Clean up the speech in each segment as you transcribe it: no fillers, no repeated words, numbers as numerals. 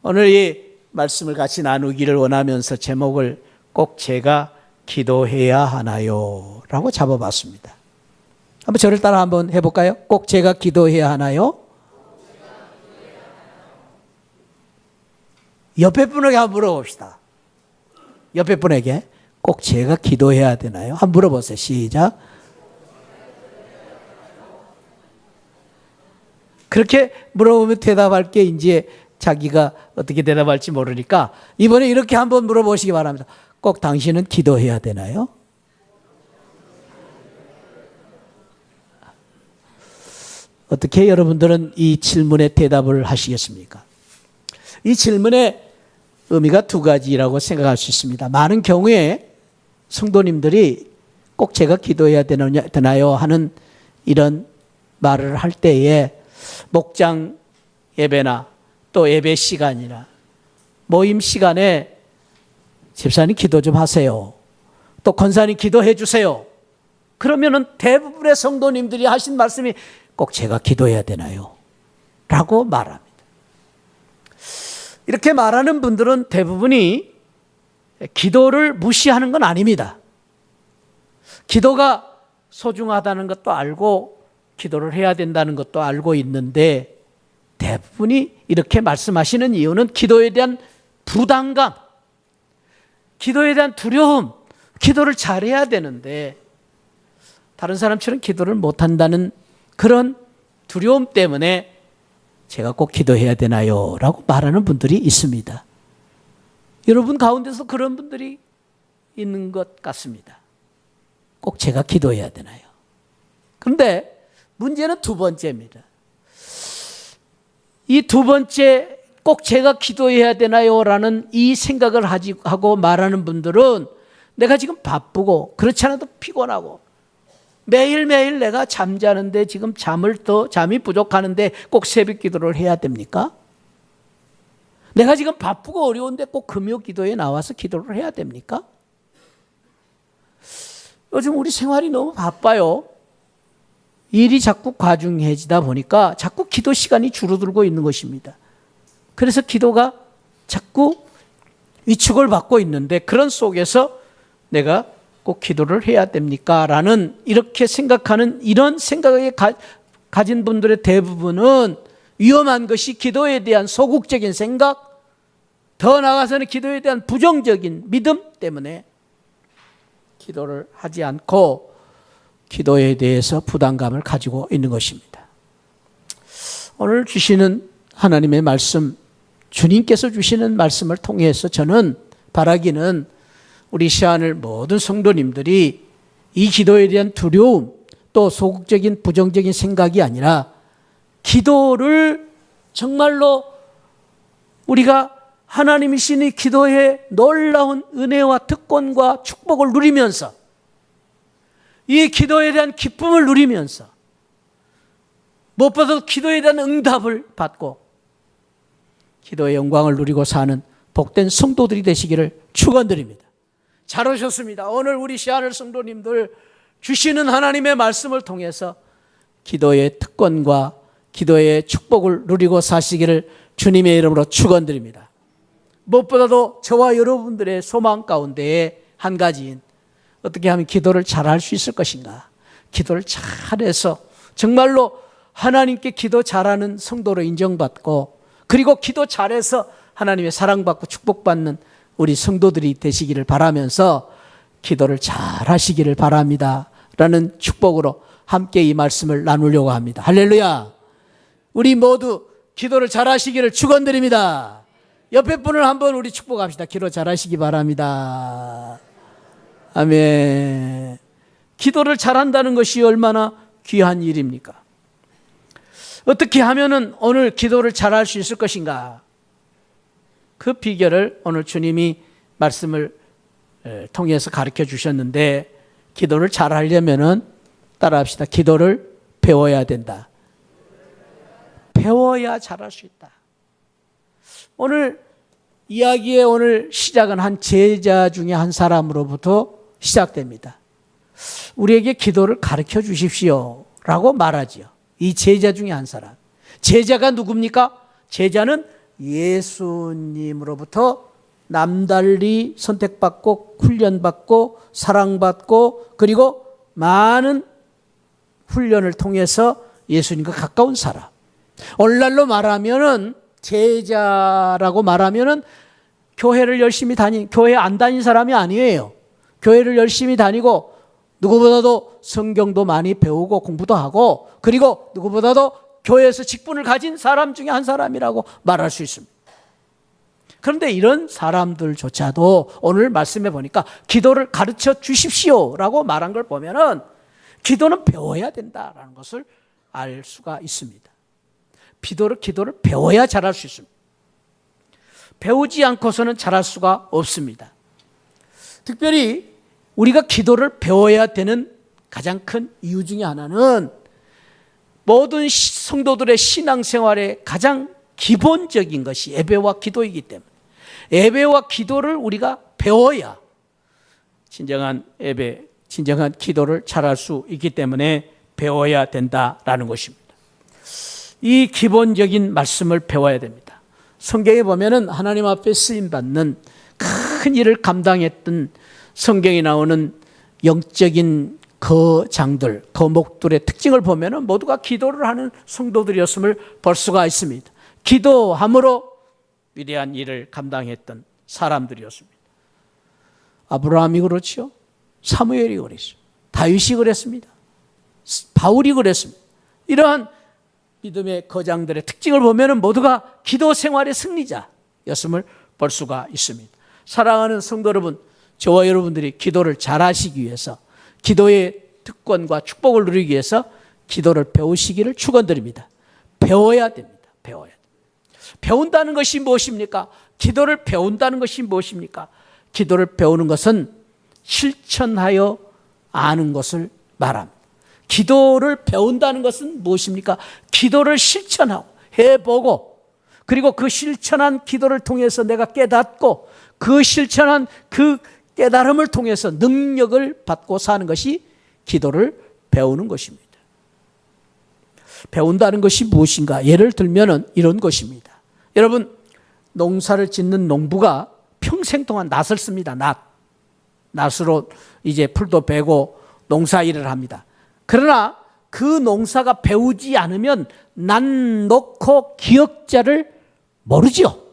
오늘 이 말씀을 같이 나누기를 원하면서 제목을 꼭 제가 기도해야 하나요? 라고 잡아봤습니다. 한번 저를 따라 한번 해볼까요? 꼭 제가 기도해야 하나요? 옆에 분에게 한번 물어봅시다. 옆에 분에게 꼭 제가 기도해야 되나요? 한번 물어보세요. 시작. 그렇게 물어보면 대답할 게 이제 자기가 어떻게 대답할지 모르니까 이번에 이렇게 한번 물어보시기 바랍니다. 꼭 당신은 기도해야 되나요? 어떻게 여러분들은 이 질문에 대답을 하시겠습니까? 이 질문의 의미가 두 가지라고 생각할 수 있습니다. 많은 경우에 성도님들이 꼭 제가 기도해야 되나요? 하는 이런 말을 할 때에 목장 예배나 또 예배 시간이나 모임 시간에 집사님 기도 좀 하세요. 또 권사님 기도해 주세요. 그러면은 대부분의 성도님들이 하신 말씀이 꼭 제가 기도해야 되나요? 라고 말합니다. 이렇게 말하는 분들은 대부분이 기도를 무시하는 건 아닙니다. 기도가 소중하다는 것도 알고 기도를 해야 된다는 것도 알고 있는데 대부분이 이렇게 말씀하시는 이유는 기도에 대한 부담감, 기도에 대한 두려움, 기도를 잘해야 되는데 다른 사람처럼 기도를 못한다는 그런 두려움 때문에 제가 꼭 기도해야 되나요? 라고 말하는 분들이 있습니다. 여러분 가운데서 그런 분들이 있는 것 같습니다. 꼭 제가 기도해야 되나요? 그런데 문제는 두 번째입니다. 이 두 번째 꼭 제가 기도해야 되나요? 라는 이 생각을 하고 말하는 분들은 내가 지금 바쁘고 그렇지 않아도 피곤하고 매일매일 내가 잠자는데 지금 잠이 부족하는데 꼭 새벽 기도를 해야 됩니까? 내가 지금 바쁘고 어려운데 꼭 금요 기도에 나와서 기도를 해야 됩니까? 요즘 우리 생활이 너무 바빠요. 일이 자꾸 과중해지다 보니까 자꾸 기도 시간이 줄어들고 있는 것입니다. 그래서 기도가 자꾸 위축을 받고 있는데 그런 속에서 내가 꼭 기도를 해야 됩니까? 라는 이렇게 생각하는 이런 생각을 가진 분들의 대부분은 위험한 것이 기도에 대한 소극적인 생각, 더 나아가서는 기도에 대한 부정적인 믿음 때문에 기도를 하지 않고 기도에 대해서 부담감을 가지고 있는 것입니다. 오늘 주시는 하나님의 말씀, 주님께서 주시는 말씀을 통해서 저는 바라기는 우리 시안을 모든 성도님들이 이 기도에 대한 두려움 또 소극적인 부정적인 생각이 아니라 기도를 정말로 우리가 하나님이신 이 기도의 놀라운 은혜와 특권과 축복을 누리면서 이 기도에 대한 기쁨을 누리면서 무엇보다도 기도에 대한 응답을 받고 기도의 영광을 누리고 사는 복된 성도들이 되시기를 축원드립니다. 잘 오셨습니다. 오늘 우리 시안을 성도님들 주시는 하나님의 말씀을 통해서 기도의 특권과 기도의 축복을 누리고 사시기를 주님의 이름으로 축원드립니다. 무엇보다도 저와 여러분들의 소망 가운데에 한 가지인 어떻게 하면 기도를 잘할 수 있을 것인가? 기도를 잘해서 정말로 하나님께 기도 잘하는 성도로 인정받고 그리고 기도 잘해서 하나님의 사랑받고 축복받는 우리 성도들이 되시기를 바라면서 기도를 잘하시기를 바랍니다. 라는 축복으로 함께 이 말씀을 나누려고 합니다. 할렐루야! 우리 모두 기도를 잘하시기를 축원드립니다. 옆에 분을 한번 우리 축복합시다. 기도 잘하시기 바랍니다. 아멘. 기도를 잘한다는 것이 얼마나 귀한 일입니까? 어떻게 하면은 오늘 기도를 잘할 수 있을 것인가? 그 비결을 오늘 주님이 말씀을 통해서 가르쳐 주셨는데 기도를 잘하려면은 따라합시다. 기도를 배워야 된다. 배워야 잘할 수 있다. 오늘 이야기의 오늘 시작은 한 제자 중에 한 사람으로부터 시작됩니다. 우리에게 기도를 가르쳐 주십시오 라고 말하지요. 이 제자 중에 한 사람. 제자가 누굽니까? 제자는 예수님으로부터 남달리 선택받고 훈련받고 사랑받고 그리고 많은 훈련을 통해서 예수님과 가까운 사람. 오늘날로 말하면은 제자라고 말하면은 교회를 열심히 교회 안 다닌 사람이 아니에요. 교회를 열심히 다니고 누구보다도 성경도 많이 배우고 공부도 하고 그리고 누구보다도 교회에서 직분을 가진 사람 중에 한 사람이라고 말할 수 있습니다. 그런데 이런 사람들조차도 오늘 말씀해 보니까 기도를 가르쳐 주십시오라고 말한 걸 보면은 기도는 배워야 된다라는 것을 알 수가 있습니다. 기도를 배워야 잘할 수 있습니다. 배우지 않고서는 잘할 수가 없습니다. 특별히 우리가 기도를 배워야 되는 가장 큰 이유 중에 하나는 모든 성도들의 신앙생활의 가장 기본적인 것이 예배와 기도이기 때문에 예배와 기도를 우리가 배워야 진정한 예배, 진정한 기도를 잘할 수 있기 때문에 배워야 된다라는 것입니다. 이 기본적인 말씀을 배워야 됩니다. 성경에 보면은 하나님 앞에 쓰임받는 큰 일을 감당했던 성경에 나오는 영적인 거장들, 거목들의 특징을 보면은 모두가 기도를 하는 성도들이었음을 볼 수가 있습니다. 기도함으로 위대한 일을 감당했던 사람들이었습니다. 아브라함이 그렇죠. 사무엘이 그랬죠. 다윗이 그랬습니다. 바울이 그랬습니다. 이러한 믿음의 거장들의 특징을 보면 모두가 기도 생활의 승리자였음을 볼 수가 있습니다. 사랑하는 성도 여러분, 저와 여러분들이 기도를 잘하시기 위해서 기도의 특권과 축복을 누리기 위해서 기도를 배우시기를 축원드립니다. 배워야 됩니다. 배워야 됩니다. 배운다는 것이 무엇입니까? 기도를 배운다는 것이 무엇입니까? 기도를 배우는 것은 실천하여 아는 것을 말합니다. 기도를 배운다는 것은 무엇입니까? 기도를 실천하고 해보고 그리고 그 실천한 기도를 통해서 내가 깨닫고 그 실천한 그 깨달음을 통해서 능력을 받고 사는 것이 기도를 배우는 것입니다. 배운다는 것이 무엇인가? 예를 들면 이런 것입니다. 여러분, 농사를 짓는 농부가 평생 동안 낫을 씁니다. 낫으로 이제 풀도 베고 농사 일을 합니다. 그러나 그 농사가 배우지 않으면 낫 놓고 기역자를 모르죠.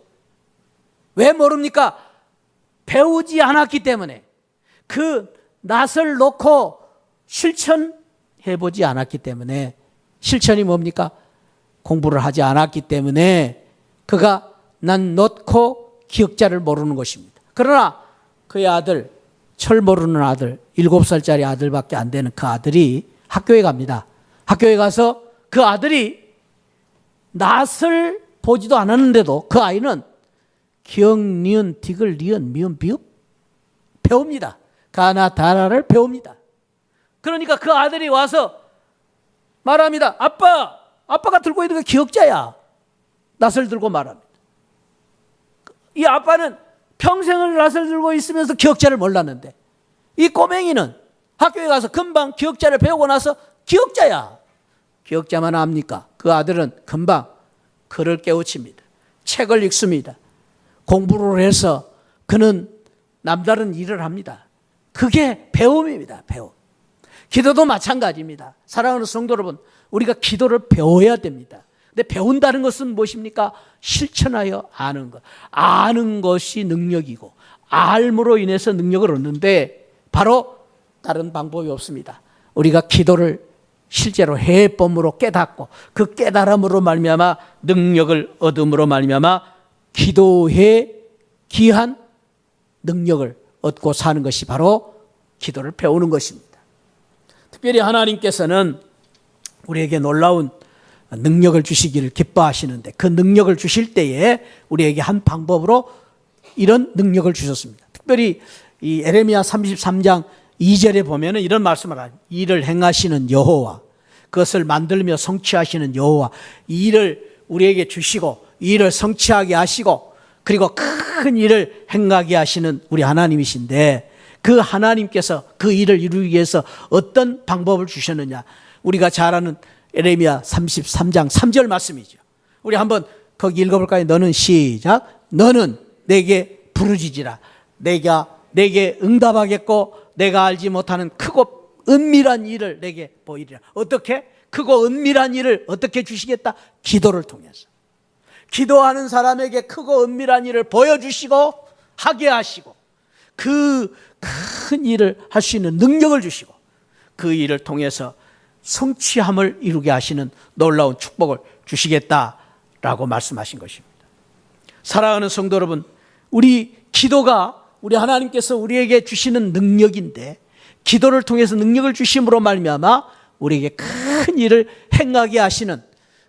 왜 모릅니까? 배우지 않았기 때문에. 그 낫을 놓고 실천해보지 않았기 때문에. 실천이 뭡니까? 공부를 하지 않았기 때문에 그가 낫 놓고 기역자를 모르는 것입니다. 그러나 그의 아들, 철 모르는 아들, 7살짜리 아들밖에 안 되는 그 아들이 학교에 갑니다. 학교에 가서 그 아들이 낫을 보지도 않았는데도 그 아이는 기역, 니은, 디귿, 리은, 미음, 비읍 배웁니다. 가나, 다라를 배웁니다. 그러니까 그 아들이 와서 말합니다. 아빠가 들고 있는 게 기역자야. 낫을 들고 말합니다. 이 아빠는 평생을 낫을 들고 있으면서 기역자를 몰랐는데 이 꼬맹이는 학교에 가서 금방 기역자를 배우고 나서 기역자야. 기역자만 압니까? 그 아들은 금방 글을 깨우칩니다. 책을 읽습니다. 공부를 해서 그는 남다른 일을 합니다. 그게 배움입니다. 배움. 기도도 마찬가지입니다. 사랑하는 성도 여러분, 우리가 기도를 배워야 됩니다. 근데 배운다는 것은 무엇입니까? 실천하여 아는 것. 아는 것이 능력이고 알므로 인해서 능력을 얻는데 바로 다른 방법이 없습니다. 우리가 기도를 실제로 해봄으로 깨닫고 그 깨달음으로 말미암아 능력을 얻음으로 말미암아 기도에 기한 능력을 얻고 사는 것이 바로 기도를 배우는 것입니다. 특별히 하나님께서는 우리에게 놀라운 능력을 주시기를 기뻐하시는데 그 능력을 주실 때에 우리에게 한 방법으로 이런 능력을 주셨습니다. 특별히 이 에레미야 33장 2절에 보면 이런 말씀을 합니다. 이를 행하시는 여호와, 그것을 만들며 성취하시는 여호와, 이 일을 우리에게 주시고 이 일을 성취하게 하시고 그리고 큰 일을 행하게 하시는 우리 하나님이신데 그 하나님께서 그 일을 이루기 위해서 어떤 방법을 주셨느냐. 우리가 잘 아는 에레미야 33장 3절 말씀이죠. 우리 한번 거기 읽어볼까요? 너는 시작. 너는 내게 부르짖으라. 내게 응답하겠고 내가 알지 못하는 크고 은밀한 일을 내게 보이리라. 어떻게? 크고 은밀한 일을 어떻게 주시겠다? 기도를 통해서. 기도하는 사람에게 크고 은밀한 일을 보여주시고 하게 하시고 그 큰 일을 할 수 있는 능력을 주시고 그 일을 통해서 성취함을 이루게 하시는 놀라운 축복을 주시겠다라고 말씀하신 것입니다. 사랑하는 성도 여러분, 우리 기도가 우리 하나님께서 우리에게 주시는 능력인데 기도를 통해서 능력을 주심으로 말미암아 우리에게 큰 일을 행하게 하시는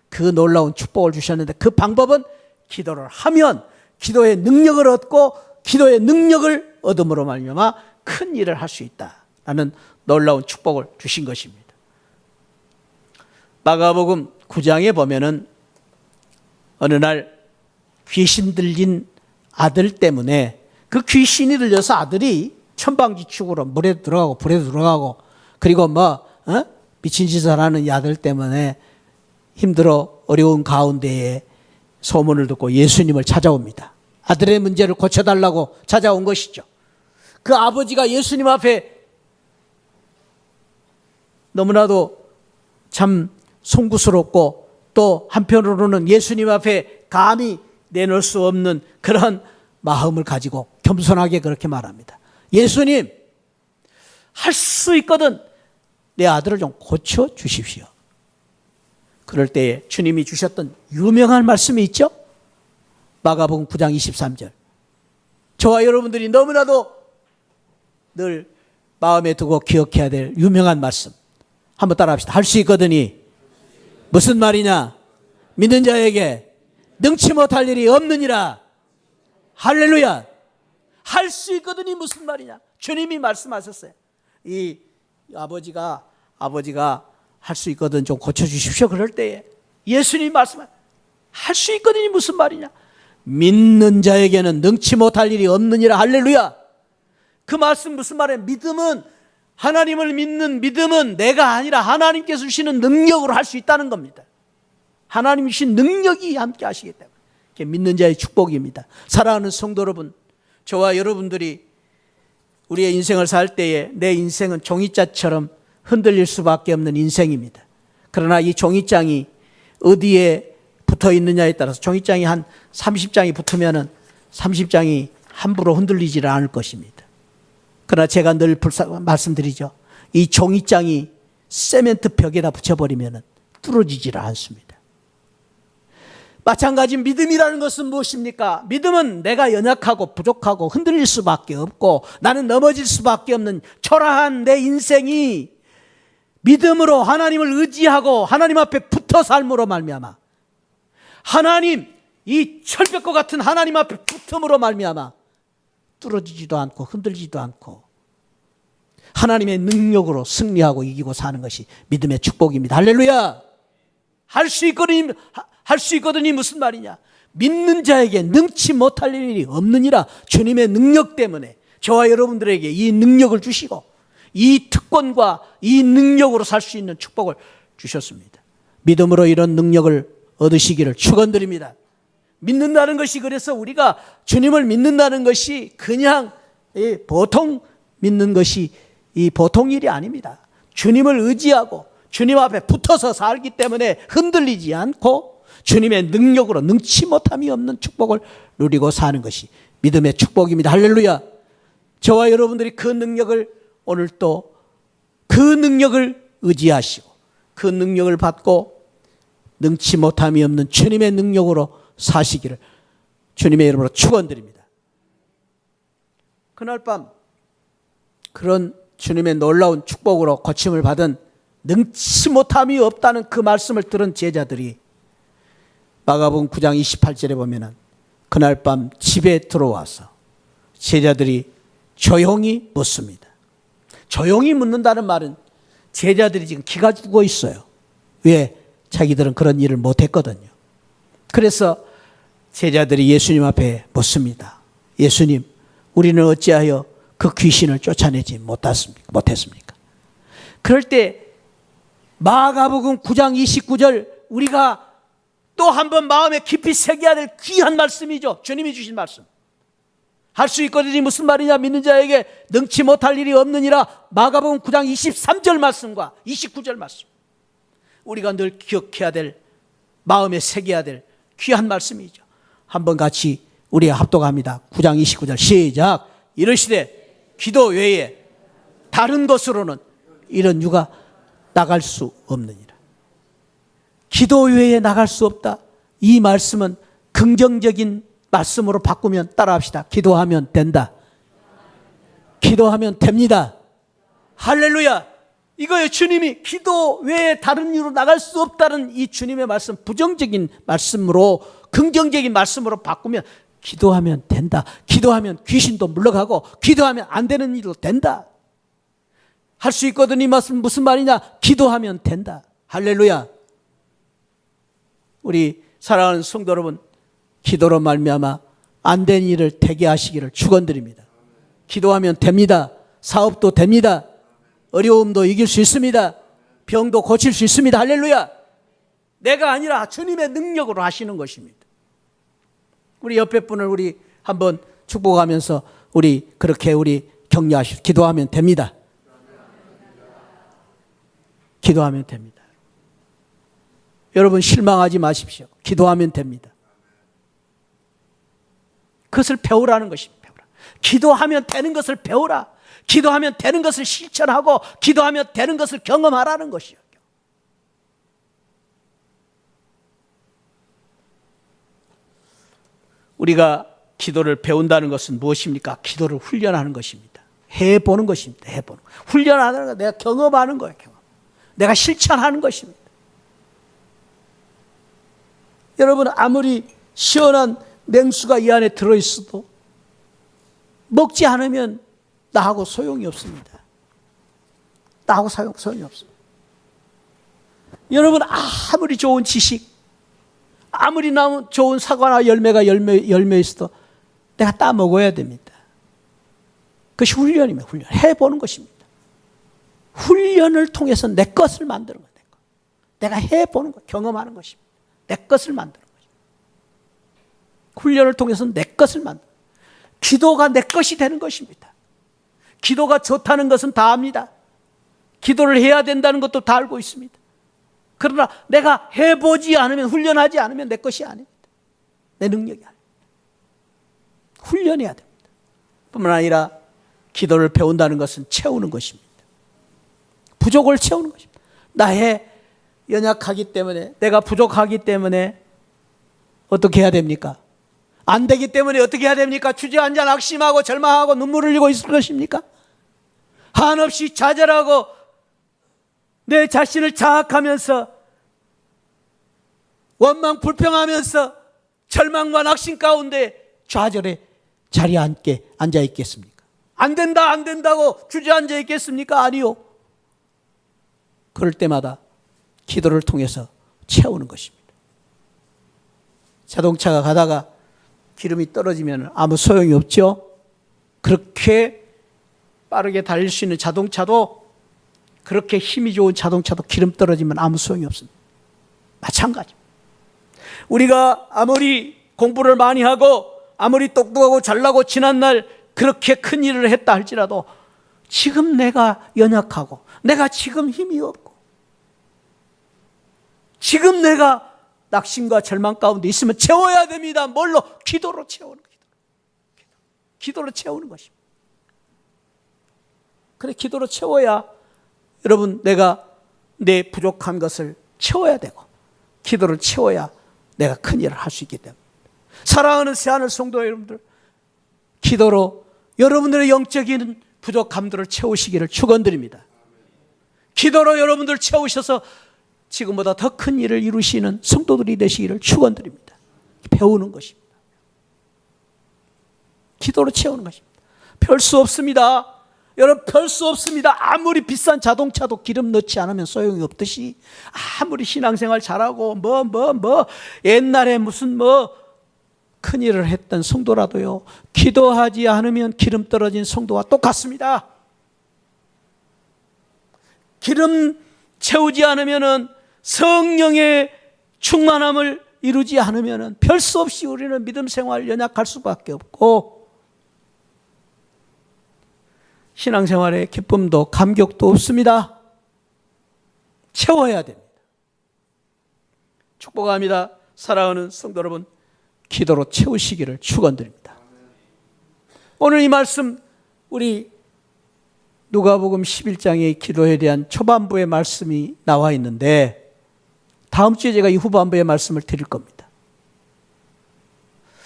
그 놀라운 축복을 주셨는데 그 방법은 기도를 하면 기도의 능력을 얻고 기도의 능력을 얻음으로 말미암아 큰 일을 할 수 있다라는 놀라운 축복을 주신 것입니다. 마가복음 9장에 보면은 어느 날 귀신 들린 아들 때문에 그 귀신이 들려서 아들이 천방지축으로 물에도 들어가고 불에도 들어가고 그리고 미친 짓을 하는 이 아들 때문에 힘들어 어려운 가운데에 소문을 듣고 예수님을 찾아옵니다. 아들의 문제를 고쳐달라고 찾아온 것이죠. 그 아버지가 예수님 앞에 너무나도 참 송구스럽고 또 한편으로는 예수님 앞에 감히 내놓을 수 없는 그런 마음을 가지고 겸손하게 그렇게 말합니다. 예수님, 할 수 있거든 내 아들을 좀 고쳐 주십시오. 그럴 때에 주님이 주셨던 유명한 말씀이 있죠. 마가복음 9장 23절. 저와 여러분들이 너무나도 늘 마음에 두고 기억해야 될 유명한 말씀. 한번 따라합시다. 할 수 있거든이 무슨 말이냐? 믿는 자에게 능치 못할 일이 없느니라. 할렐루야. 할 수 있거든이 무슨 말이냐? 주님이 말씀하셨어요. 이 아버지가 할 수 있거든 좀 고쳐주십시오. 그럴 때에 예수님이 말씀하셨어요. 할 수 있거든이 무슨 말이냐? 믿는 자에게는 능치 못할 일이 없느니라. 할렐루야. 그 말씀 무슨 말이에요? 믿음은 하나님을 믿는 믿음은 내가 아니라 하나님께서 주시는 능력으로 할 수 있다는 겁니다. 하나님이 주신 능력이 함께 하시기 때문에 이게 믿는 자의 축복입니다. 사랑하는 성도 여러분, 저와 여러분들이 우리의 인생을 살 때에 내 인생은 종이장처럼 흔들릴 수밖에 없는 인생입니다. 그러나 이 종이장이 어디에 붙어 있느냐에 따라서 종이장이 한 30장이 붙으면은 30장이 함부로 흔들리지를 않을 것입니다. 그러나 제가 늘 말씀드리죠. 이 종이장이 세멘트 벽에다 붙여버리면 뚫어지지를 않습니다. 마찬가지 믿음이라는 것은 무엇입니까? 믿음은 내가 연약하고 부족하고 흔들릴 수밖에 없고 나는 넘어질 수밖에 없는 초라한 내 인생이 믿음으로 하나님을 의지하고 하나님 앞에 붙어 삶으로 말미암아 하나님, 이 철벽과 같은 하나님 앞에 붙음으로 말미암아 뚫어지지도 않고 흔들리지도 않고 하나님의 능력으로 승리하고 이기고 사는 것이 믿음의 축복입니다. 할렐루야. 할 수 있거든이 무슨 말이냐? 믿는 자에게 능치 못할 일이 없느니라. 주님의 능력 때문에 저와 여러분들에게 이 능력을 주시고 이 특권과 이 능력으로 살 수 있는 축복을 주셨습니다. 믿음으로 이런 능력을 얻으시기를 축원드립니다. 믿는다는 것이 그래서 우리가 주님을 믿는다는 것이 그냥 보통 믿는 것이 이 보통 일이 아닙니다. 주님을 의지하고 주님 앞에 붙어서 살기 때문에 흔들리지 않고 주님의 능력으로 능치 못함이 없는 축복을 누리고 사는 것이 믿음의 축복입니다. 할렐루야. 저와 여러분들이 그 능력을 오늘 또 그 능력을 의지하시고 그 능력을 받고 능치 못함이 없는 주님의 능력으로 사시기를 주님의 이름으로 축원드립니다. 그날 밤 그런 주님의 놀라운 축복으로 고침을 받은 능치 못함이 없다는 그 말씀을 들은 제자들이 마가복음 9장 28절에 보면은 그날 밤 집에 들어와서 제자들이 조용히 묻습니다. 조용히 묻는다는 말은 제자들이 지금 기가 죽어 있어요. 왜? 자기들은 그런 일을 못했거든요. 그래서 제자들이 예수님 앞에 묻습니다. 예수님, 우리는 어찌하여 그 귀신을 쫓아내지 못했습니까? 그럴 때 마가복음 9장 29절 우리가 또 한 번 마음에 깊이 새겨야 될 귀한 말씀이죠. 주님이 주신 말씀. 할 수 있거든요. 무슨 말이냐? 믿는 자에게 능치 못할 일이 없느니라. 마가복음 9장 23절 말씀과 29절 말씀. 우리가 늘 기억해야 될, 마음에 새겨야 될 귀한 말씀이죠. 한번 같이 우리 합독합니다. 9장 29절 시작. 이르시되 기도 외에 다른 것으로는 이런 유가 나갈 수 없느니라. 기도 외에 나갈 수 없다. 이 말씀은 긍정적인 말씀으로 바꾸면 따라합시다. 기도하면 된다. 기도하면 됩니다. 할렐루야. 이거예요. 주님이 기도 외에 다른 이유로 나갈 수 없다는 이 주님의 말씀, 부정적인 말씀으로 긍정적인 말씀으로 바꾸면 기도하면 된다. 기도하면 귀신도 물러가고 기도하면 안 되는 일도 된다. 할 수 있거든. 이 말씀 무슨 말이냐? 기도하면 된다. 할렐루야. 우리 사랑하는 성도 여러분, 기도로 말미암아 안 된 일을 되게 하시기를 축원드립니다. 기도하면 됩니다. 사업도 됩니다. 어려움도 이길 수 있습니다. 병도 고칠 수 있습니다. 할렐루야. 내가 아니라 주님의 능력으로 하시는 것입니다. 우리 옆에 분을 우리 한번 축복하면서 우리 그렇게 우리 격려하시고 기도하면 됩니다. 기도하면 됩니다. 여러분 실망하지 마십시오. 기도하면 됩니다. 그것을 배우라는 것입니다. 배우라. 기도하면 되는 것을 배우라. 기도하면 되는 것을 실천하고 기도하면 되는 것을 경험하라는 것이요. 우리가 기도를 배운다는 것은 무엇입니까? 기도를 훈련하는 것입니다. 해보는 것입니다. 해보는 거. 훈련하는 거 내가 경험하는 거예요. 경험. 내가 실천하는 것입니다. 여러분 아무리 시원한 냉수가 이 안에 들어있어도 먹지 않으면 나하고 소용이 없습니다. 나하고 소용이 없습니다. 여러분 아무리 좋은 지식, 아무리 좋은 사과나 열매가 열매 있어도 내가 따 먹어야 됩니다. 그것이 훈련입니다. 훈련. 해보는 것입니다. 훈련을 통해서 내 것을 만드는 거예요. 내가 해보는 거, 경험하는 것입니다. 내 것을 만드는 거죠. 훈련을 통해서 내 것을 만드는 거예요. 기도가 내 것이 되는 것입니다. 기도가 좋다는 것은 다 압니다. 기도를 해야 된다는 것도 다 알고 있습니다. 그러나 내가 해보지 않으면, 훈련하지 않으면 내 것이 아닙니다. 내 능력이 아닙니다. 훈련해야 됩니다. 뿐만 아니라 기도를 배운다는 것은 채우는 것입니다. 부족을 채우는 것입니다. 나의 연약하기 때문에, 내가 부족하기 때문에 어떻게 해야 됩니까? 안 되기 때문에 어떻게 해야 됩니까? 주저앉아 낙심하고 절망하고 눈물을 흘리고 있을 것입니까? 한없이 좌절하고 내 자신을 자학하면서 원망 불평하면서 절망과 낙심 가운데 좌절의 자리에 앉아 있겠습니까? 안 된다 안 된다고 주저앉아 있겠습니까? 아니요. 그럴 때마다 기도를 통해서 채우는 것입니다. 자동차가 가다가 기름이 떨어지면 아무 소용이 없죠. 그렇게 빠르게 달릴 수 있는 자동차도, 그렇게 힘이 좋은 자동차도 기름 떨어지면 아무 소용이 없습니다. 마찬가지입니다. 우리가 아무리 공부를 많이 하고 아무리 똑똑하고 잘나고 지난날 그렇게 큰 일을 했다 할지라도 지금 내가 연약하고 내가 지금 힘이 없고 지금 내가 낙심과 절망 가운데 있으면 채워야 됩니다. 뭘로? 기도로 채우는 거예요. 기도로 채우는 것입니다. 그래, 기도로 채워야 여러분 내가 내 부족한 것을 채워야 되고 기도를 채워야 내가 큰 일을 할 수 있기 때문에, 사랑하는 새하늘 성도 여러분들, 기도로 여러분들의 영적인 부족함들을 채우시기를 축원드립니다. 기도로 여러분들 채우셔서 지금보다 더 큰 일을 이루시는 성도들이 되시기를 축원드립니다. 배우는 것입니다. 기도로 채우는 것입니다. 별 수 없습니다. 여러분 별 수 없습니다. 아무리 비싼 자동차도 기름 넣지 않으면 소용이 없듯이, 아무리 신앙생활 잘하고 옛날에 무슨 큰 일을 했던 성도라도요, 기도하지 않으면 기름 떨어진 성도와 똑같습니다. 기름 채우지 않으면은 성령의 충만함을 이루지 않으면 별 수 없이 우리는 믿음 생활 연약할 수밖에 없고 신앙생활의 기쁨도 감격도 없습니다. 채워야 됩니다. 축복합니다. 사랑하는 성도 여러분, 기도로 채우시기를 축원드립니다. 오늘 이 말씀 우리 누가복음 11장의 기도에 대한 초반부의 말씀이 나와 있는데 다음 주에 제가 이 후반부의 말씀을 드릴 겁니다.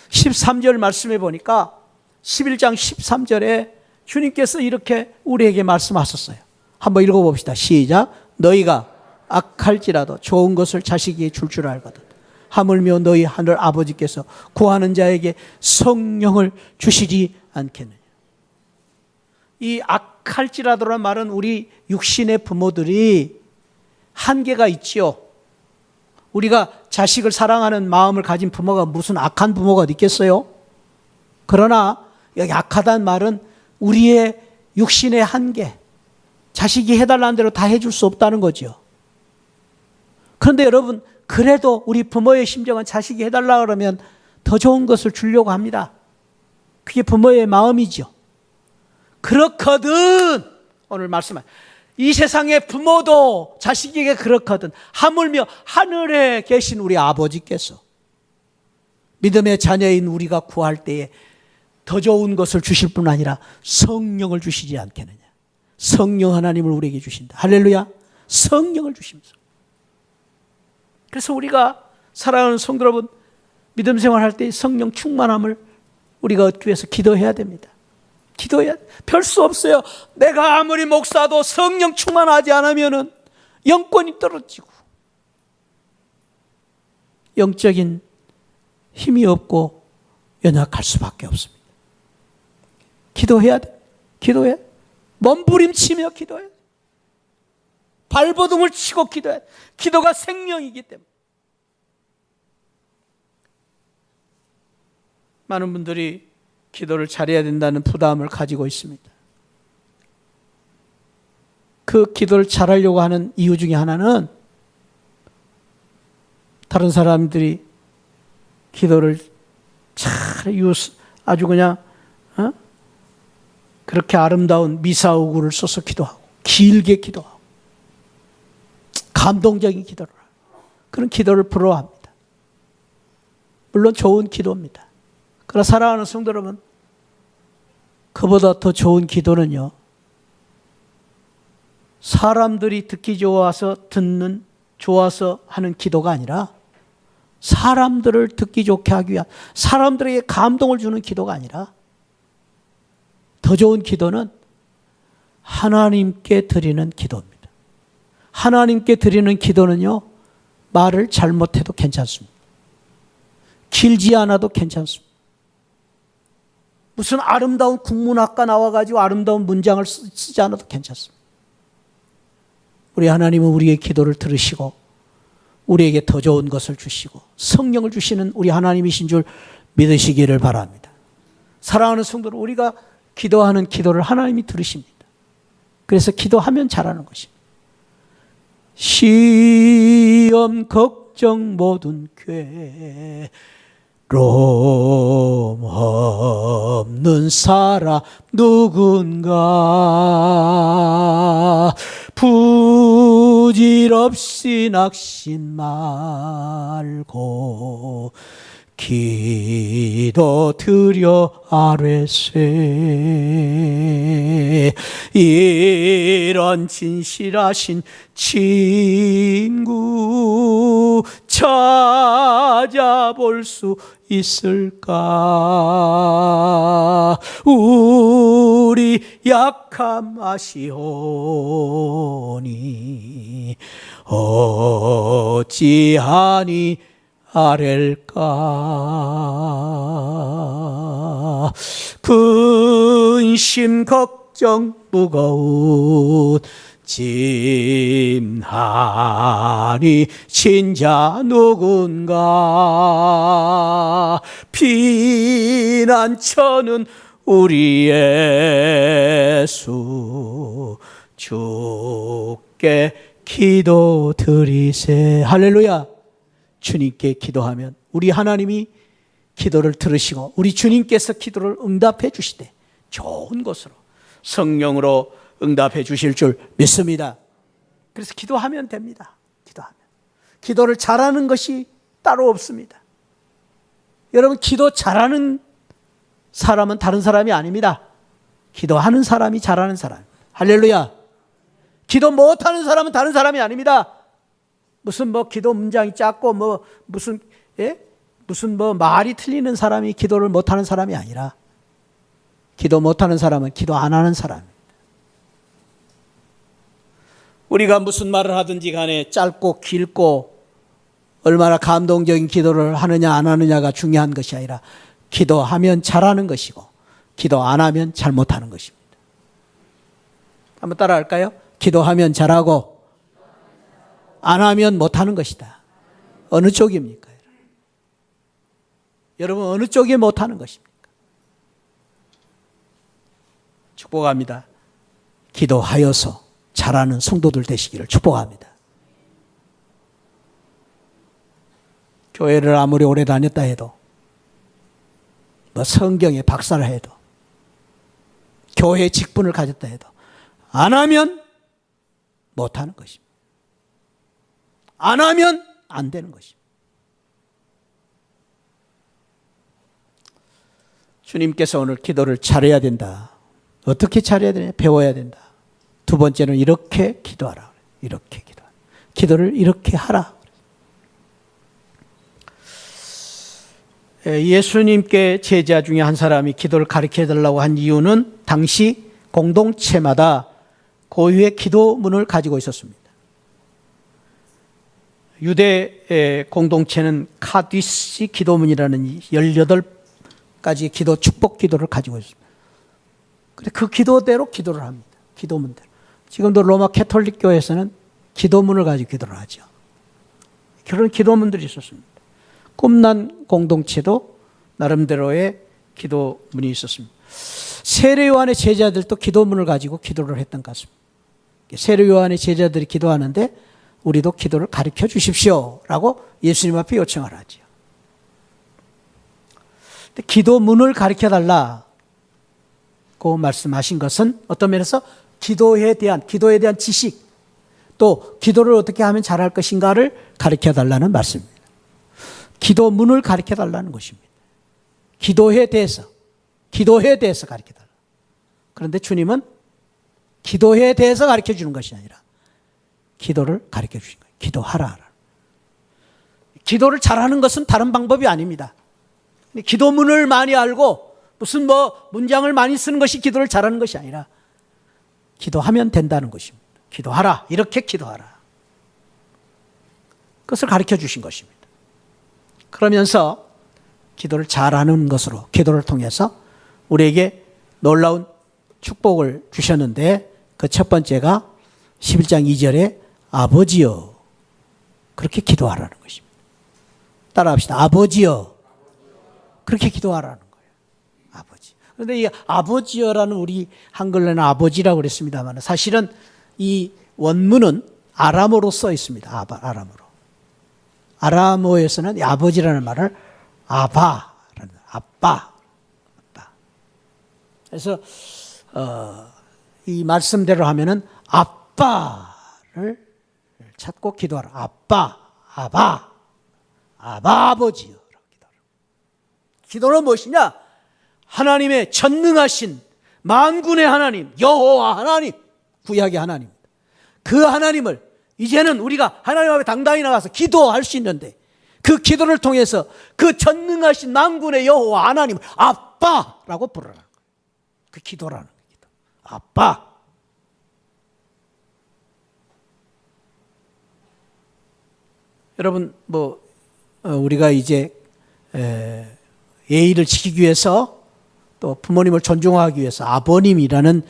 13절 말씀해 보니까 11장 13절에 주님께서 이렇게 우리에게 말씀하셨어요. 한번 읽어봅시다. 시작. 너희가 악할지라도 좋은 것을 자식에게 줄 알거든 하물며 너희 하늘 아버지께서 구하는 자에게 성령을 주시지 않겠느냐. 이 악할지라도라는 말은 우리 육신의 부모들이 한계가 있지요. 우리가 자식을 사랑하는 마음을 가진 부모가 무슨 악한 부모가 있겠어요? 그러나 여기 악하다는 말은 우리의 육신의 한계, 자식이 해달라는 대로 다 해줄 수 없다는 거죠. 그런데 여러분, 그래도 우리 부모의 심정은 자식이 해달라 그러면 더 좋은 것을 주려고 합니다. 그게 부모의 마음이죠. 그렇거든 오늘 말씀한 이 세상의 부모도 자식에게 그렇거든 하물며 하늘에 계신 우리 아버지께서 믿음의 자녀인 우리가 구할 때에 더 좋은 것을 주실 뿐 아니라 성령을 주시지 않겠느냐. 성령 하나님을 우리에게 주신다. 할렐루야. 성령을 주시면서. 그래서 우리가 사랑하는 성도 여러분, 믿음 생활할 때 성령 충만함을 우리가 얻기 위해서 기도해야 됩니다. 기도해야 별 수 없어요. 내가 아무리 목사도 성령 충만하지 않으면 영권이 떨어지고 영적인 힘이 없고 연약할 수밖에 없습니다. 기도해야 돼. 기도해. 몸부림치며 기도해. 발버둥을 치고 기도해. 기도가 생명이기 때문에. 많은 분들이 기도를 잘해야 된다는 부담을 가지고 있습니다. 그 기도를 잘하려고 하는 이유 중에 하나는 다른 사람들이 기도를 잘 아주 그냥 그렇게 아름다운 미사오구를 써서 기도하고 길게 기도하고 감동적인 기도를 하고 그런 기도를 부러워합니다. 물론 좋은 기도입니다. 그러나 사랑하는 성도 여러분, 그보다 더 좋은 기도는요, 사람들이 듣기 좋아서 좋아서 하는 기도가 아니라 사람들을 듣기 좋게 하기 위한, 사람들에게 감동을 주는 기도가 아니라 더 좋은 기도는 하나님께 드리는 기도입니다. 하나님께 드리는 기도는요, 말을 잘못해도 괜찮습니다. 길지 않아도 괜찮습니다. 무슨 아름다운 국문학과 나와가지고 아름다운 문장을 쓰지 않아도 괜찮습니다. 우리 하나님은 우리의 기도를 들으시고 우리에게 더 좋은 것을 주시고 성령을 주시는 우리 하나님이신 줄 믿으시기를 바랍니다. 사랑하는 성도들, 우리가 기도하는 기도를 하나님이 들으십니다. 그래서 기도하면 잘하는 것입니다. 시험 걱정 모든 괴로움 없는 사람 누군가 부질없이 낙심 말고 기도 드려 아뢰세. 이런 진실하신 친구 찾아볼 수 있을까? 우리 약함 아시오니 어찌하니 아랠까? 근심 걱정 무거운 짐하니 진자 누군가? 피난처는 우리 예수 주께 기도 드리세. 할렐루야. 주님께 기도하면 우리 하나님이 기도를 들으시고 우리 주님께서 기도를 응답해 주시되 좋은 것으로 성령으로 응답해 주실 줄 믿습니다. 그래서 기도하면 됩니다. 기도하면. 기도를 잘하는 것이 따로 없습니다. 여러분, 기도 잘하는 사람은 다른 사람이 아닙니다. 기도하는 사람이 잘하는 사람. 할렐루야. 기도 못하는 사람은 다른 사람이 아닙니다. 무슨 기도 문장이 작고 무슨 말이 틀리는 사람이 기도를 못하는 사람이 아니라 기도 못하는 사람은 기도 안 하는 사람입니다. 우리가 무슨 말을 하든지 간에 짧고 길고 얼마나 감동적인 기도를 하느냐 안 하느냐가 중요한 것이 아니라 기도하면 잘하는 것이고 기도 안 하면 잘못하는 것입니다. 한번 따라할까요? 기도하면 잘하고 안 하면 못하는 것이다. 어느 쪽입니까? 여러분, 어느 쪽이 못하는 것입니까? 축복합니다. 기도하여서 잘하는 성도들 되시기를 축복합니다. 교회를 아무리 오래 다녔다 해도 성경에 박사를 해도 교회 직분을 가졌다 해도 안 하면 못하는 것입니다. 안 하면 안 되는 것입니다. 주님께서 오늘 기도를 잘해야 된다. 어떻게 잘해야 되냐? 배워야 된다. 두 번째는 이렇게 기도하라. 이렇게 기도하라. 기도를 이렇게 하라. 예수님께 제자 중에 한 사람이 기도를 가르쳐달라고 한 이유는 당시 공동체마다 고유의 기도문을 가지고 있었습니다. 유대 공동체는 카디시 기도문이라는 18가지 기도, 축복 기도를 가지고 있습니다. 그런데 그 기도대로 기도를 합니다. 기도문대로. 지금도 로마 캐톨릭 교회에서는 기도문을 가지고 기도를 하죠. 그런 기도문들이 있었습니다. 꿈난 공동체도 나름대로의 기도문이 있었습니다. 세례 요한의 제자들도 기도문을 가지고 기도를 했던 것 같습니다. 세례 요한의 제자들이 기도하는데 우리도 기도를 가르쳐 주십시오 라고 예수님 앞에 요청을 하죠. 기도문을 가르쳐 달라고 말씀하신 것은 어떤 면에서 기도에 대한 지식, 또 기도를 어떻게 하면 잘할 것인가를 가르쳐 달라는 말씀입니다. 기도문을 가르쳐 달라는 것입니다. 기도에 대해서 가르쳐 달라. 그런데 주님은 기도에 대해서 가르쳐 주는 것이 아니라 기도를 가르쳐 주신 거예요. 기도하라. 기도를 잘하는 것은 다른 방법이 아닙니다. 기도문을 많이 알고 무슨 문장을 많이 쓰는 것이 기도를 잘하는 것이 아니라 기도하면 된다는 것입니다. 기도하라. 이렇게 기도하라. 그것을 가르쳐 주신 것입니다. 그러면서 기도를 잘하는 것으로 기도를 통해서 우리에게 놀라운 축복을 주셨는데 그 첫 번째가 11장 2절에 아버지여 그렇게 기도하라는 것입니다. 따라합시다. 아버지여 그렇게 기도하라는 거예요. 아버지. 그런데 이 아버지여라는 우리 한글로는 아버지라고 그랬습니다만 사실은 이 원문은 아람어로 써 있습니다. 아람어로. 아람어에서는 아버지라는 말을 아바라는 아빠. 그래서 이 말씀대로 하면은 아빠를 찾고 기도하라. 아빠, 아버지요. 기도는 무엇이냐? 하나님의 전능하신 만군의 하나님, 여호와 하나님, 구약의 하나님. 그 하나님을 이제는 우리가 하나님 앞에 당당히 나가서 기도할 수 있는데 그 기도를 통해서 그 전능하신 만군의 여호와 하나님을 아빠라고 부르라. 그 기도라는 기도. 아빠. 여러분 우리가 이제 예의를 지키기 위해서 또 부모님을 존중하기 위해서 아버님이라는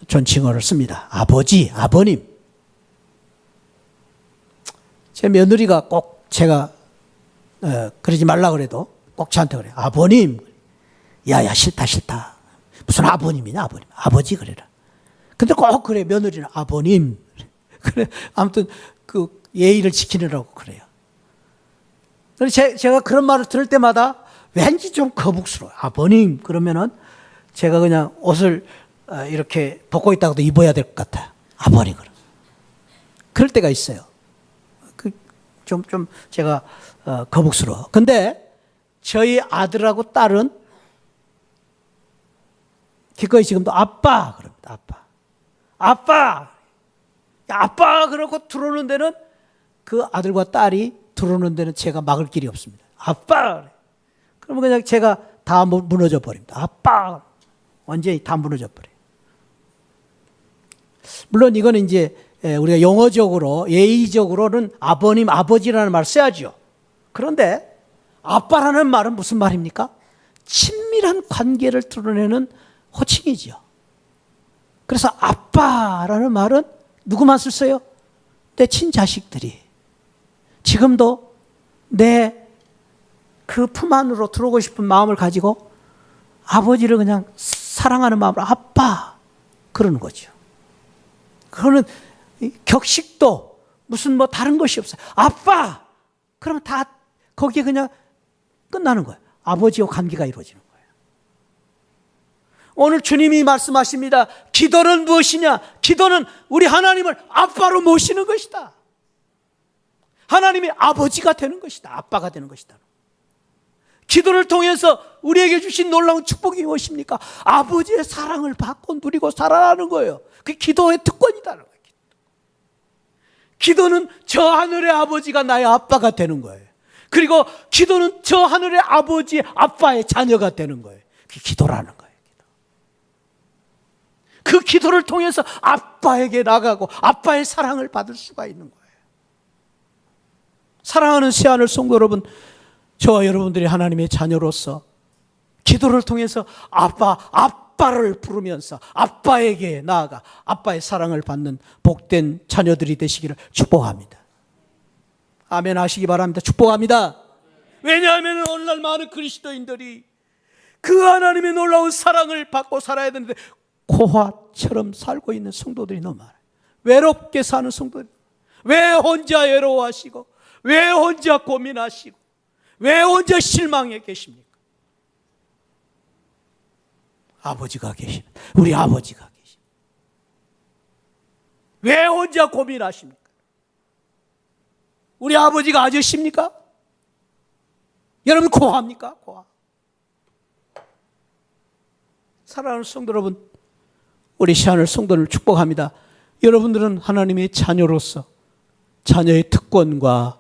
존칭어를 씁니다. 아버지, 아버님. 제 며느리가 꼭 제가 그러지 말라 그래도 꼭 저한테 그래요. 아버님. 야야 싫다. 무슨 아버님이냐 아버님. 아버지 그래라. 근데 꼭 그래 며느리는 아버님. 그래 아무튼 그 예의를 지키느라고 그래요. 그래서 제가 그런 말을 들을 때마다 왠지 좀 거북스러워요. 아버님 그러면은 제가 그냥 옷을 이렇게 벗고 있다가도 입어야 될 것 같아요. 아버님 그럴 때가 있어요. 좀 제가 거북스러워. 근데 저희 아들하고 딸은 기꺼이 지금도 아빠 그럽니다. 아빠 그러고 들어오는 데는 그 아들과 딸이 들어오는 데는 제가 막을 길이 없습니다. 아빠. 그러면 그냥 제가 다 무너져 버립니다. 아빠. 완전히 다 무너져 버려요. 물론 이거는 이제 우리가 영어적으로 예의적으로는 아버님, 아버지라는 말을 써야죠. 그런데 아빠라는 말은 무슨 말입니까? 친밀한 관계를 드러내는 호칭이죠. 그래서 아빠라는 말은 누구만 쓸어요? 내 친자식들이. 지금도 내 그 품 안으로 들어오고 싶은 마음을 가지고 아버지를 그냥 사랑하는 마음으로 아빠 그러는 거죠. 그거는 격식도 무슨 뭐 다른 것이 없어요. 아빠! 그러면 다 거기에 그냥 끝나는 거예요. 아버지와 관계가 이루어지는 거예요. 오늘 주님이 말씀하십니다. 기도는 무엇이냐? 기도는 우리 하나님을 아빠로 모시는 것이다. 하나님이 아버지가 되는 것이다. 아빠가 되는 것이다. 기도를 통해서 우리에게 주신 놀라운 축복이 무엇입니까? 아버지의 사랑을 받고 누리고 살아가는 거예요. 그게 기도의 특권이다는 거예요. 기도는 저 하늘의 아버지가 나의 아빠가 되는 거예요. 그리고 기도는 저 하늘의 아버지의 아빠의 자녀가 되는 거예요. 그게 기도라는 거예요. 그 기도를 통해서 아빠에게 나가고 아빠의 사랑을 받을 수가 있는 거예요. 사랑하는 새하늘 성도 여러분, 저와 여러분들이 하나님의 자녀로서 기도를 통해서 아빠를 부르면서 아빠에게 나아가 아빠의 사랑을 받는 복된 자녀들이 되시기를 축복합니다. 아멘 하시기 바랍니다. 축복합니다. 왜냐하면 오늘날 많은 그리스도인들이 그 하나님의 놀라운 사랑을 받고 살아야 되는데 고아처럼 살고 있는 성도들이 너무 많아요. 외롭게 사는 성도들. 왜 혼자 외로워하시고 왜 혼자 고민하시고 왜 혼자 실망해 계십니까? 아버지가 계십니다. 우리 아버지가 계십니다. 왜 혼자 고민하십니까? 우리 아버지가 아저씨입니까? 여러분 고아입니까? 고아. 사랑하는 성도 여러분, 우리 시하늘 성도를 축복합니다. 여러분들은 하나님의 자녀로서 자녀의 특권과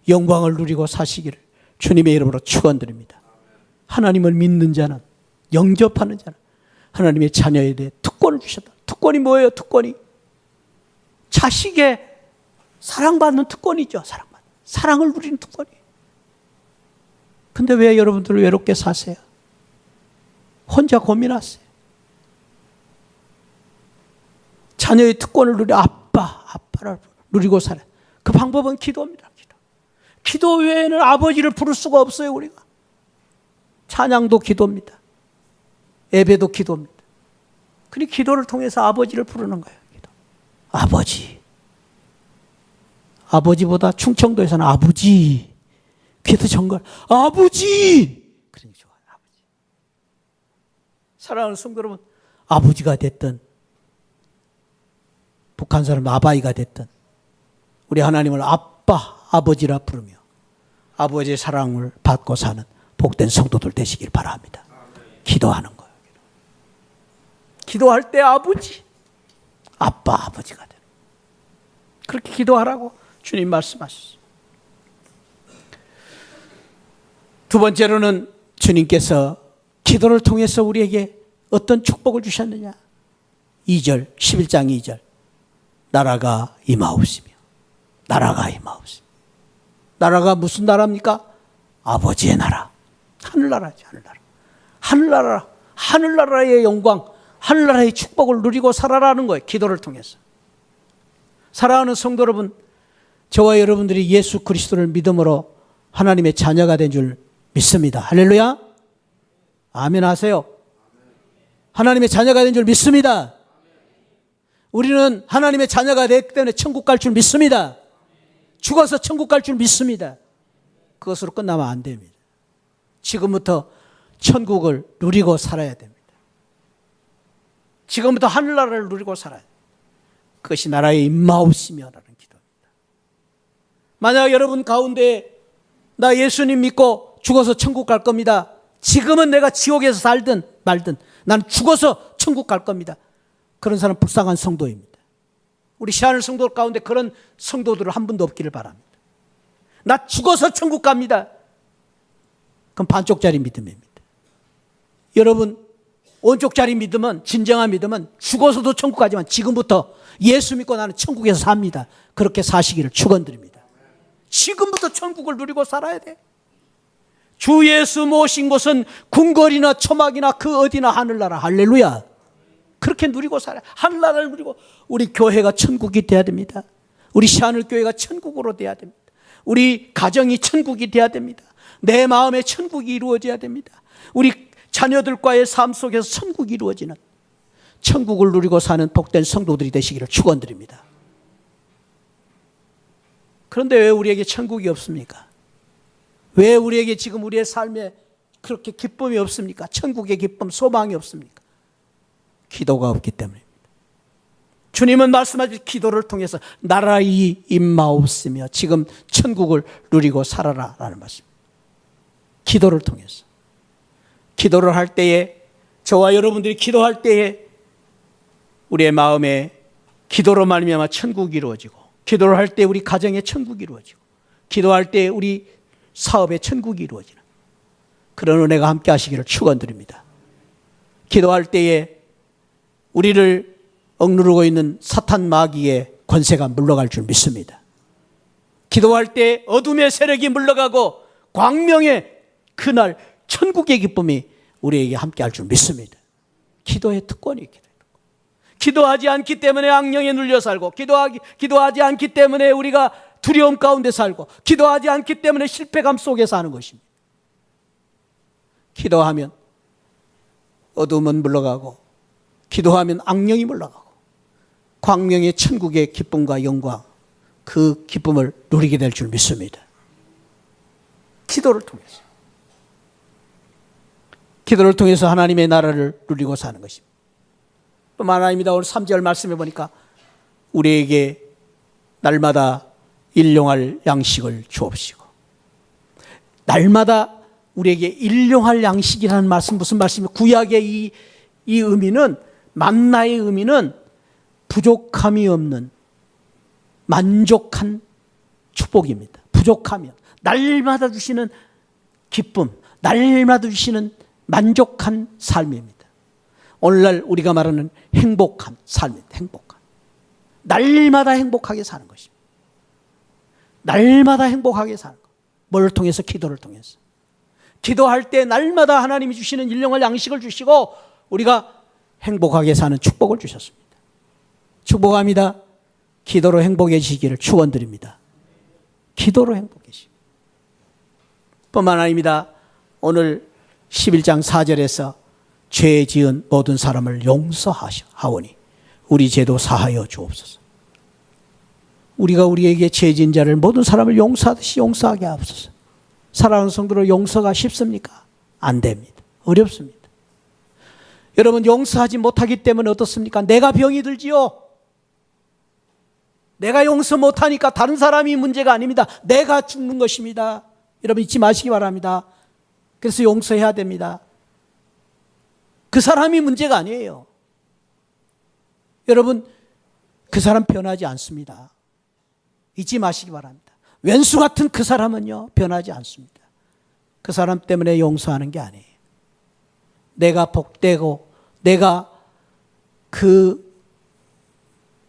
영광을 누리고 사시기를 주님의 이름으로 축원드립니다. 하나님을 믿는 자는, 영접하는 자는 하나님의 자녀에 대해 특권을 주셨다. 특권이 뭐예요? 특권이 자식의 사랑받는 특권이죠. 사랑을 누리는 특권이에요. 근데 왜 여러분들 외롭게 사세요? 혼자 고민하세요. 자녀의 특권을 누리 아빠를 누리고 살아요. 그 방법은 기도입니다. 기도 외에는 아버지를 부를 수가 없어요. 우리가 찬양도 기도입니다. 예배도 기도입니다. 그니 기도를 통해서 아버지를 부르는 거예요. 기도. 아버지보다 충청도에서는 아버지, 귀도 정걸 아버지. 그러니 좋아요. 아버지. 사랑하는 성도 여러분, 아버지가 됐든 북한 사람 아바이가 됐든 우리 하나님을 아버지라 부르며 아버지의 사랑을 받고 사는 복된 성도들 되시길 바랍니다. 기도하는 거예요. 기도할 때 아버지가 되는. 그렇게 기도하라고 주님 말씀하셨어요. 두 번째로는 주님께서 기도를 통해서 우리에게 어떤 축복을 주셨느냐. 2절, 11장 2절. 나라가 임하옵시며. 나라가 임하옵시며. 나라가 무슨 나라입니까? 아버지의 나라. 하늘나라죠. 하늘나라의 영광, 하늘나라의 축복을 누리고 살아라는 거예요. 기도를 통해서. 사랑하는 성도 여러분, 저와 여러분들이 예수 그리스도를 믿음으로 하나님의 자녀가 된 줄 믿습니다. 할렐루야. 아멘 하세요. 하나님의 자녀가 된 줄 믿습니다. 우리는 하나님의 자녀가 됐기 때문에 천국 갈 줄 믿습니다. 죽어서 천국 갈 줄 믿습니다. 그것으로 끝나면 안 됩니다. 지금부터 천국을 누리고 살아야 됩니다. 지금부터 하늘나라를 누리고 살아야 됩니다. 그것이 나라의 임마옵시며라는 기도입니다. 만약 여러분 가운데 나 예수님 믿고 죽어서 천국 갈 겁니다. 지금은 내가 지옥에서 살든 말든 난 죽어서 천국 갈 겁니다. 그런 사람 불쌍한 성도입니다. 우리 시하늘 성도 가운데 그런 성도들은 한 분도 없기를 바랍니다. 나 죽어서 천국 갑니다. 그럼 반쪽짜리 믿음입니다. 여러분 온쪽짜리 믿음은, 진정한 믿음은 죽어서도 천국 가지만 지금부터 예수 믿고 나는 천국에서 삽니다. 그렇게 사시기를 축원드립니다. 지금부터 천국을 누리고 살아야 돼. 주 예수 모신 곳은 궁궐이나 초막이나 그 어디나 하늘나라. 할렐루야. 그렇게 누리고 살아야, 하늘나라를 누리고 우리 교회가 천국이 돼야 됩니다. 우리 시하늘 교회가 천국으로 돼야 됩니다. 우리 가정이 천국이 돼야 됩니다. 내 마음에 천국이 이루어져야 됩니다. 우리 자녀들과의 삶 속에서 천국이 이루어지는, 천국을 누리고 사는 복된 성도들이 되시기를 축원드립니다. 그런데 왜 우리에게 천국이 없습니까? 왜 우리에게 지금 우리의 삶에 그렇게 기쁨이 없습니까? 천국의 기쁨, 소망이 없습니까? 기도가 없기 때문입니다. 주님은 말씀하신 기도를 통해서 나라의 임마옵시며 지금 천국을 누리고 살아라 라는 말씀. 기도를 통해서. 기도를 할 때에, 저와 여러분들이 기도할 때에 우리의 마음에 기도로 말미암아 천국이 이루어지고, 기도를 할 때 우리 가정에 천국이 이루어지고, 기도할 때 우리 사업에 천국이 이루어지는 그런 은혜가 함께 하시기를 축원드립니다. 기도할 때에 우리를 억누르고 있는 사탄 마귀의 권세가 물러갈 줄 믿습니다. 기도할 때 어둠의 세력이 물러가고 광명의 그날 천국의 기쁨이 우리에게 함께 할 줄 믿습니다. 기도의 특권이 있게 됩니다. 기도하지 않기 때문에 악령에 눌려 살고, 기도하지 않기 때문에 우리가 두려움 가운데 살고, 기도하지 않기 때문에 실패감 속에 사는 것입니다. 기도하면 어둠은 물러가고, 기도하면 악령이 물러가고, 광명의 천국의 기쁨과 영광, 그 기쁨을 누리게 될 줄 믿습니다. 기도를 통해서. 기도를 통해서 하나님의 나라를 누리고 사는 것입니다. 뿐만 아닙니다. 오늘 3절 말씀해 보니까 우리에게 날마다 일용할 양식을 주옵시고. 날마다 우리에게 일용할 양식이라는 말씀, 무슨 말씀이에요? 구약의 이 의미는, 만나의 의미는 부족함이 없는 만족한 축복입니다. 부족하면 날마다 주시는 기쁨, 날마다 주시는 만족한 삶입니다. 오늘날 우리가 말하는 행복한 삶입니다. 행복한. 날마다 행복하게 사는 것입니다. 날마다 행복하게 사는 것. 뭘 통해서? 기도를 통해서. 기도할 때 날마다 하나님이 주시는 일용할 양식을 주시고 우리가 행복하게 사는 축복을 주셨습니다. 축복합니다. 기도로 행복해지기를 축원드립니다. 기도로 행복해지기. 뿐만 아닙니다. 오늘 11장 4절에서 죄 지은 모든 사람을 용서하오니 우리 죄도 사하여 주옵소서. 우리가 우리에게 죄 지은 자를 모든 사람을 용서하듯이 용서하게 하옵소서. 사랑하는 성도로 용서가 쉽습니까? 안 됩니다. 어렵습니다. 여러분, 용서하지 못하기 때문에 어떻습니까? 내가 병이 들지요. 내가 용서 못하니까 다른 사람이 문제가 아닙니다. 내가 죽는 것입니다. 여러분 잊지 마시기 바랍니다. 그래서 용서해야 됩니다. 그 사람이 문제가 아니에요. 여러분, 그 사람 변하지 않습니다. 잊지 마시기 바랍니다. 왼수 같은 그 사람은요, 변하지 않습니다. 그 사람 때문에 용서하는 게 아니에요. 내가 복되고 내가 그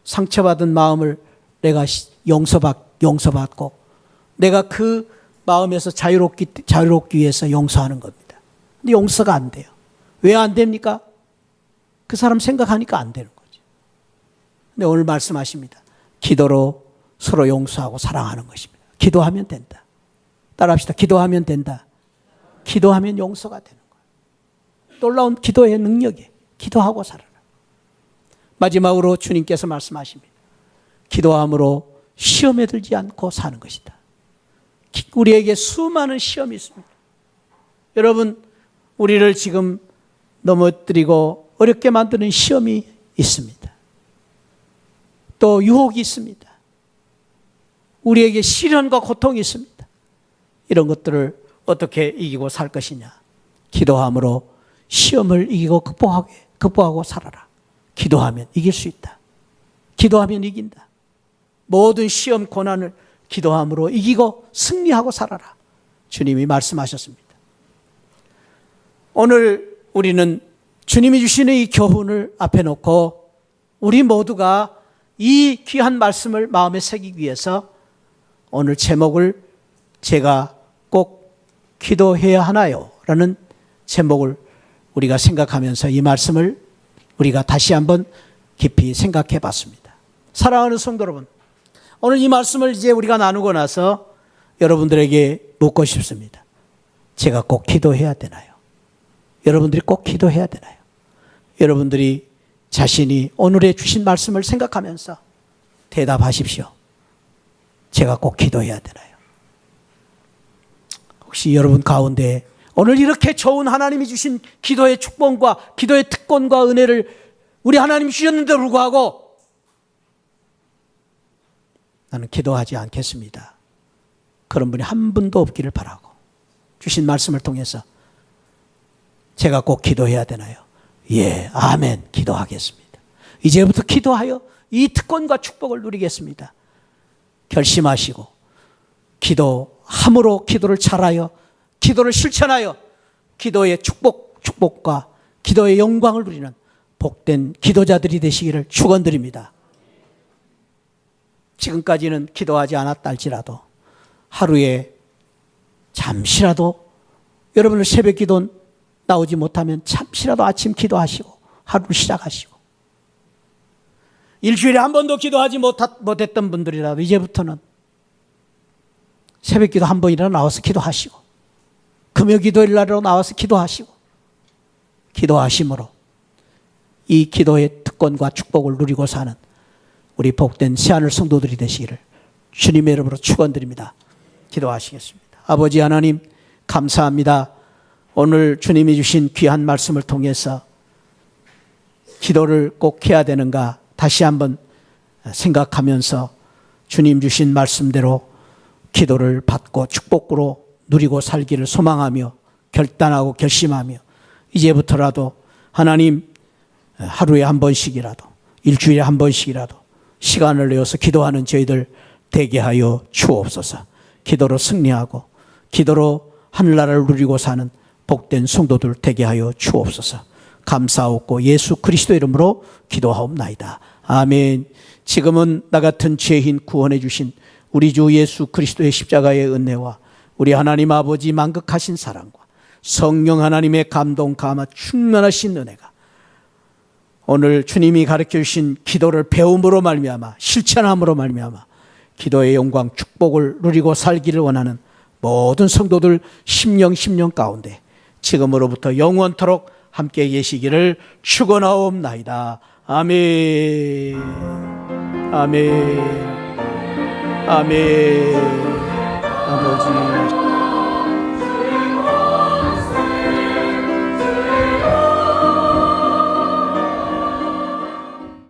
상처받은 마음을 내가 용서받고 내가 그 마음에서 자유롭기 위해서 용서하는 겁니다. 근데 용서가 안 돼요. 왜 안 됩니까? 그 사람 생각하니까 안 되는 거죠. 근데 오늘 말씀하십니다. 기도로 서로 용서하고 사랑하는 것입니다. 기도하면 된다. 따라합시다. 기도하면 된다. 기도하면 용서가 되는 거예요. 놀라운 기도의 능력이에요. 기도하고 살아라. 마지막으로 주님께서 말씀하십니다. 기도함으로 시험에 들지 않고 사는 것이다. 우리에게 수많은 시험이 있습니다. 여러분, 우리를 지금 넘어뜨리고 어렵게 만드는 시험이 있습니다. 또 유혹이 있습니다. 우리에게 시련과 고통이 있습니다. 이런 것들을 어떻게 이기고 살 것이냐? 기도함으로 시험을 이기고 극복하고 살아라. 기도하면 이길 수 있다. 기도하면 이긴다. 모든 시험 고난을 기도함으로 이기고 승리하고 살아라. 주님이 말씀하셨습니다. 오늘 우리는 주님이 주시는 이 교훈을 앞에 놓고 우리 모두가 이 귀한 말씀을 마음에 새기기 위해서 오늘 제목을 제가 꼭 기도해야 하나요? 라는 제목을 우리가 생각하면서 이 말씀을 우리가 다시 한번 깊이 생각해 봤습니다. 사랑하는 성도 여러분, 오늘 이 말씀을 이제 우리가 나누고 나서 여러분들에게 묻고 싶습니다. 제가 꼭 기도해야 되나요? 여러분들이 꼭 기도해야 되나요? 여러분들이 자신이 오늘의 주신 말씀을 생각하면서 대답하십시오. 제가 꼭 기도해야 되나요? 혹시 여러분 가운데 오늘 이렇게 좋은 하나님이 주신 기도의 축복과 기도의 특권과 은혜를 우리 하나님이 주셨는데도 불구하고 나는 기도하지 않겠습니다. 그런 분이 한 분도 없기를 바라고 주신 말씀을 통해서 제가 꼭 기도해야 되나요? 예, 아멘, 기도하겠습니다. 이제부터 기도하여 이 특권과 축복을 누리겠습니다. 결심하시고 기도함으로 기도를 잘하여 기도를 실천하여 기도의 축복과 기도의 영광을 누리는 복된 기도자들이 되시기를 축원드립니다. 지금까지는 기도하지 않았다 할지라도 하루에 잠시라도 여러분들 새벽 기도 나오지 못하면 잠시라도 아침 기도하시고 하루를 시작하시고 일주일에 한 번도 기도하지 못했던 분들이라도 이제부터는 새벽 기도 한 번이라도 나와서 기도하시고 금요 기도일 날로 나와서 기도하시고 기도하심으로 이 기도의 특권과 축복을 누리고 사는 우리 복된 새하늘 성도들이 되시기를 주님의 이름으로 축원드립니다. 기도하시겠습니다. 아버지 하나님 감사합니다. 오늘 주님이 주신 귀한 말씀을 통해서 기도를 꼭 해야 되는가 다시 한번 생각하면서 주님 주신 말씀대로 기도를 받고 축복으로 누리고 살기를 소망하며 결단하고 결심하며 이제부터라도 하나님 하루에 한 번씩이라도 일주일에 한 번씩이라도 시간을 내어서 기도하는 저희들 되게 하여 주옵소서. 기도로 승리하고 기도로 하늘나라를 누리고 사는 복된 성도들 되게 하여 주옵소서. 감사하옵고 예수 그리스도 이름으로 기도하옵나이다. 아멘. 지금은 나 같은 죄인 구원해 주신 우리 주 예수 그리스도의 십자가의 은혜와 우리 하나님 아버지 만극하신 사랑과 성령 하나님의 감동 감화 충만하신 은혜가 오늘 주님이 가르쳐 주신 기도를 배움으로 말미암아 실천함으로 말미암아 기도의 영광 축복을 누리고 살기를 원하는 모든 성도들 심령 가운데 지금으로부터 영원토록 함께 계시기를 축원하옵나이다. 아멘. 아멘. 아멘. 아버지